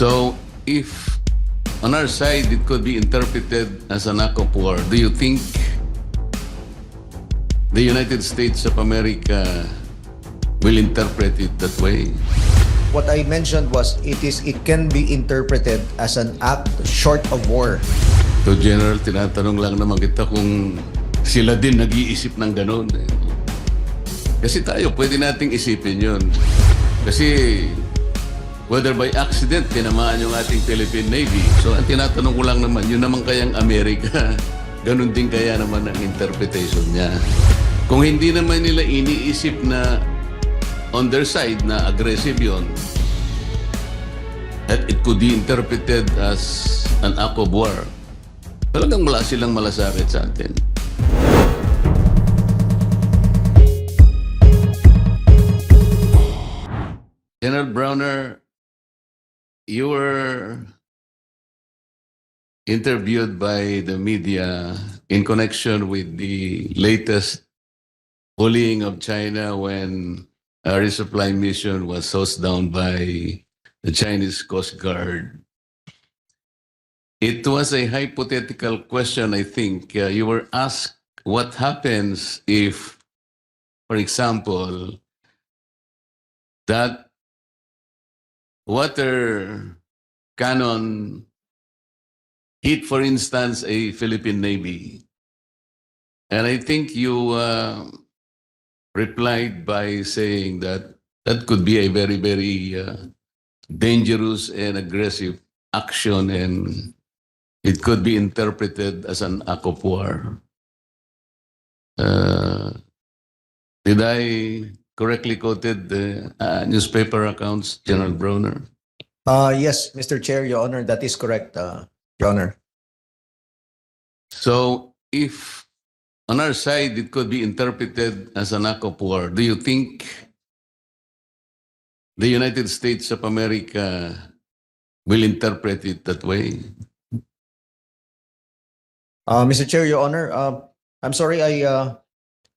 So, if on our side it could be interpreted as an act of war, do you think the United States of America will interpret it that way? What I mentioned was it can be interpreted as an act short of war. So, General, tinatanong lang naman kita kung sila din nag-iisip ng ganun. Kasi tayo, pwede nating isipin yun. Kasi whether by accident, tinamaan yung ating Philippine Navy. So, ang tinatanong ko lang naman, yun naman kayang Amerika, ganun din kaya naman ang interpretation niya. Kung hindi naman nila iniisip na on their side na aggressive yun, that it could be interpreted as an act of war, talagang wala silang malasakit sa atin. General Browner, you were interviewed by the media in connection with the latest bullying of China when a resupply mission was tossed down by the Chinese Coast Guard. It was a hypothetical question, I think. You were asked what happens if, for example, that water cannon hit, for instance, a Philippine Navy. And I think you replied by saying that that could be a very, very dangerous and aggressive action, and it could be interpreted as an act of war. Did I correctly quoted the newspaper accounts, General Browner? Yes, Mr. Chair, Your Honor, that is correct, Your Honor. So, if on our side it could be interpreted as an act of war, do you think the United States of America will interpret it that way? Mr. Chair, Your Honor, I'm sorry,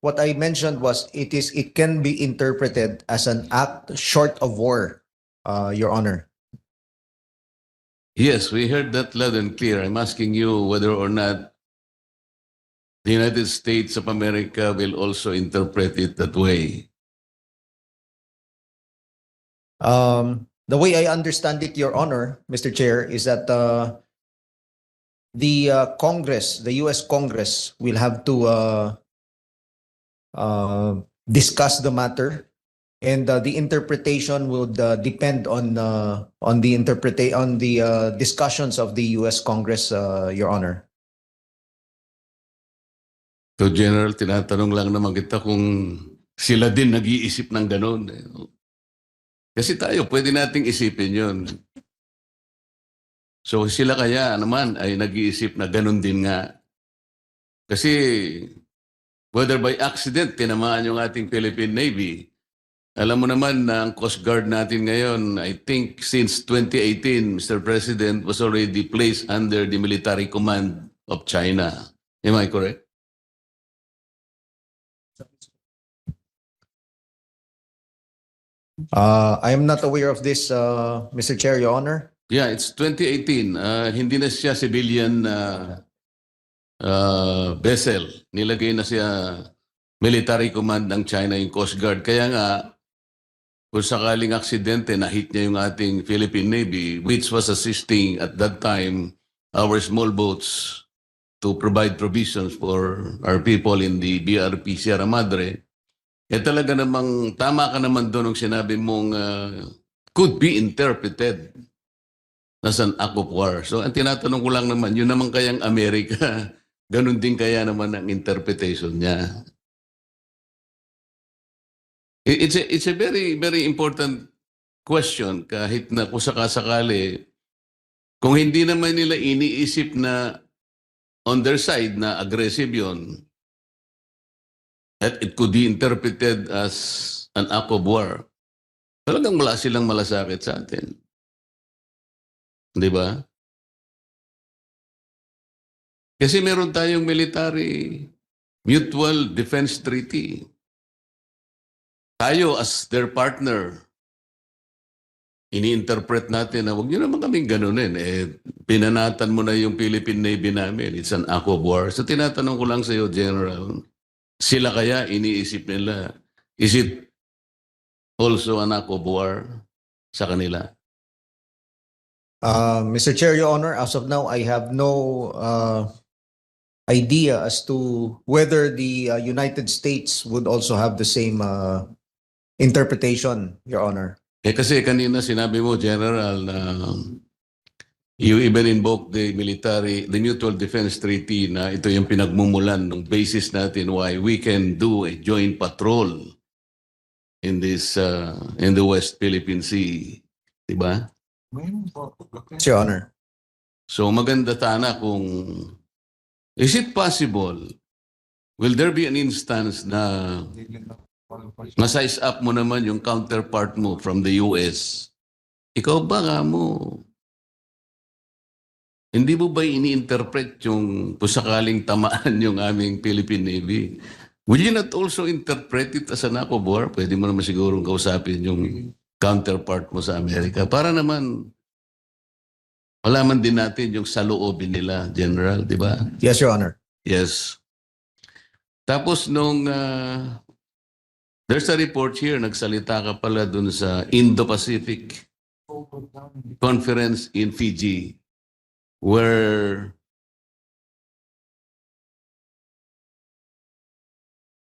what I mentioned was it can be interpreted as an act short of war, Your Honor. Yes, we heard that loud and clear. I'm asking you whether or not the United States of America will also interpret it that way. The way I understand it, Your Honor, Mr. Chair, is that the Congress, the U.S. Congress, will have to discuss the matter, and the interpretation would depend on the discussions of the U.S. Congress, Your Honor. So, General, tinatanong lang naman kita kung sila din nag-iisip ng ganun. Kasi tayo, pwede nating isipin yun. So, sila kaya naman ay nag-iisip na ganun din nga. Kasi whether by accident, tinamaan yung ating Philippine Navy. Alam mo naman na ang Coast Guard natin ngayon, I think since 2018, Mr. President, was already placed under the military command of China. Am I correct? I am not aware of this, Mr. Chair, Your Honor. Yeah, it's 2018. Hindi na siya civilian vessel. Nilagay na siya military command ng China yung Coast Guard. Kaya nga, kung sakaling aksidente, na-hit niya yung ating Philippine Navy, which was assisting at that time our small boats to provide provisions for our people in the BRP Sierra Madre. Eh talaga namang, tama ka naman doon nung sinabi mong could be interpreted as an act of war. So ang tinatanong ko lang naman, yun naman kayang Amerika, ganun din kaya naman ang interpretation niya. It's a very, very important question kahit na kung sakasakali, kung hindi naman nila iniisip na on their side na aggressive yun, that it could be interpreted as an act of war, talagang wala silang malasakit sa atin. Di ba? Kasi meron tayong military mutual defense treaty. Tayo as their partner, ini-interpret natin na huwag nyo naman kaming ganunin. Pinanatan mo na yung Philippine Navy namin. It's an act of war. So tinatanong ko lang sa iyo, General, sila kaya iniisip nila, is it also an act of war sa kanila? Mr. Chair, Your Honor, as of now, I have no idea as to whether the United States would also have the same interpretation, Your Honor. Kasi kanina sinabi mo, General, na you even invoke the Mutual Defense Treaty na ito yung pinagmumulan ng basis natin why we can do a joint patrol in the West Philippine Sea. Diba? Yes, Your Honor. So maganda sana kung, is it possible, will there be an instance na ma-size up mo naman yung counterpart mo from the US? Ikaw ba nga mo? Hindi mo ba ini-interpret yung pusakaling tamaan yung aming Philippine Navy? Will you not also interpret it as an act of war? Pwede mo naman sigurong kausapin yung counterpart mo sa Amerika para naman malaman din natin yung saloobin nila, General, di ba? Yes, Your Honor. Yes. Tapos nung there's a report here, nagsalita ka pala dun sa Indo-Pacific Conference in Fiji where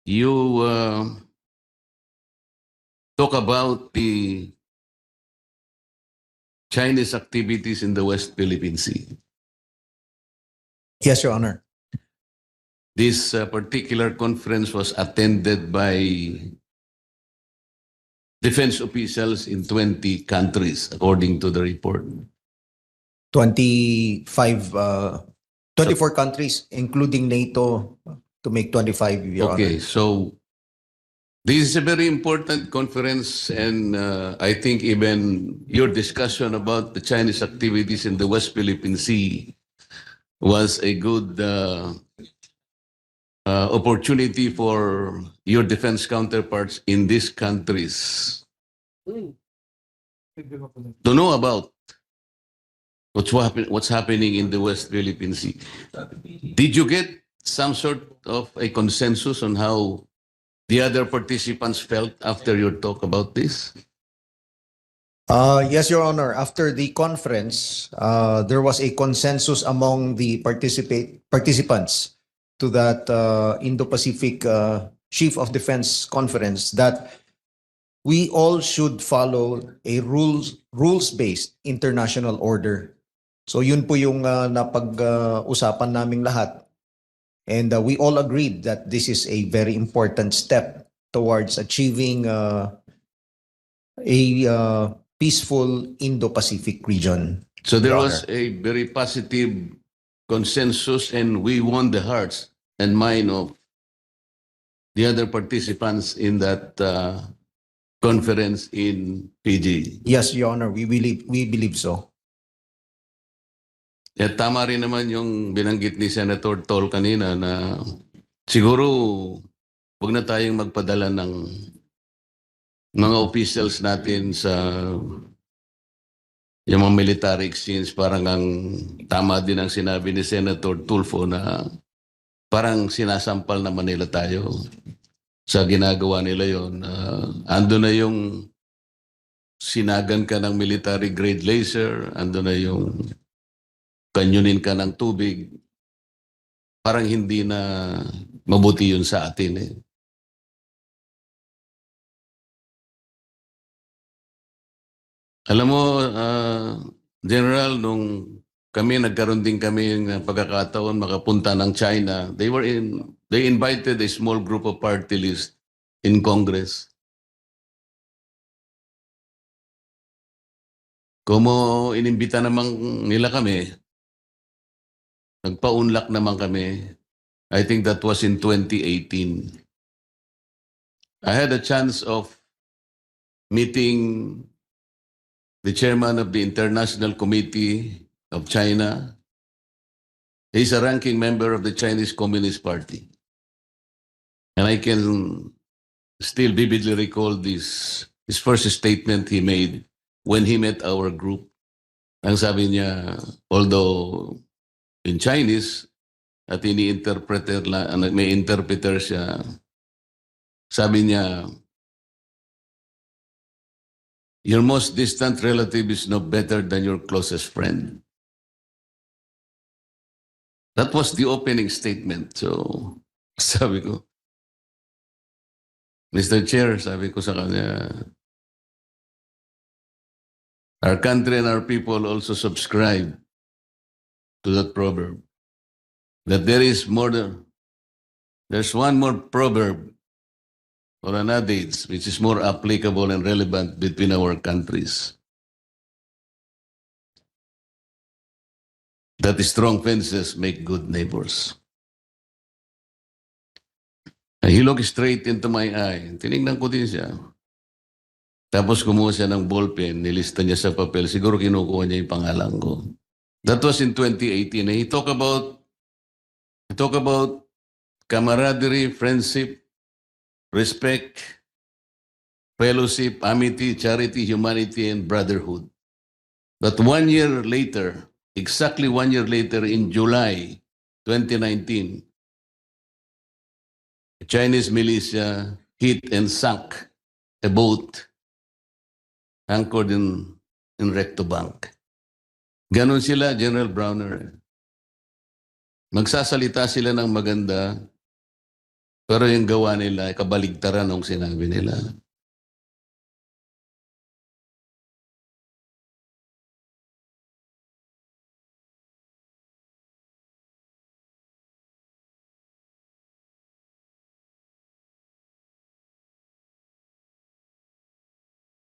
you talk about the Chinese activities in the West Philippine Sea. Yes, Your Honor. This particular conference was attended by defense officials in 20 countries, according to the report. 24 countries, including NATO, to make 25, Your Okay, Honor. so this is a very important conference, and I think even your discussion about the Chinese activities in the West Philippine Sea was a good opportunity for your defense counterparts in these countries to know about what's happening in the West Philippine Sea. Did you get some sort of a consensus on how the other participants felt after your talk about this? Yes, Your Honor. After the conference, there was a consensus among the participants to that Indo-Pacific Chief of Defense Conference that we all should follow a rules-based international order. So yun po yung napag-usapan naming lahat. And we all agreed that this is a very important step towards achieving a peaceful Indo-Pacific region. So there Your was a very positive consensus, and we won the hearts and mind of the other participants in that conference in Fiji. Yes, Your Honor, we believe so. At tama rin naman yung binanggit ni Senator Tol kanina na siguro huwag na tayong magpadala ng mga officials natin sa yung mga military exchange. Parang ang tama din ang sinabi ni Senator Tulfo na parang sinasampal naman nila tayo sa ginagawa nila yon. Ando na yung sinagan ka ng military grade laser, ando na yung kanyunin ka ng tubig. Parang hindi na mabuti yun sa atin eh. Alam mo, General, nung nagkaroon din kami ng pagkakataon makapunta ng China, they invited a small group of party list in Congress. Como inimbita naman nila kami, nagpa-unlock naman kami. I think that was in 2018. I had a chance of meeting the chairman of the International Committee of China. He's a ranking member of the Chinese Communist Party. And I can still vividly recall his first statement he made when he met our group. Ang sabi niya, although in Chinese, at ini-interpreter may interpreter siya, sabi niya, your most distant relative is no better than your closest friend. That was the opening statement. So, sabi ko, Mr. Chair, sabi ko sa kanya, our country and our people also subscribe to that proverb. That there's one more proverb or an adage which is more applicable and relevant between our countries. That strong fences make good neighbors. And he looked straight into my eye. Tinignan ko din siya. Tapos kumuha siya ng ballpen, nilista niya sa papel. Siguro kinukuha niya yung pangalan ko. That was in 2018. And he talked about camaraderie, friendship, respect, fellowship, amity, charity, humanity, and brotherhood. But 1 year later, exactly 1 year later, in July 2019, a Chinese militia hit and sunk a boat anchored in Recto Bank. Ganon sila, General Browner. Magsasalita sila ng maganda, pero yung gawa nila, kabaligtaran ng sinabi nila.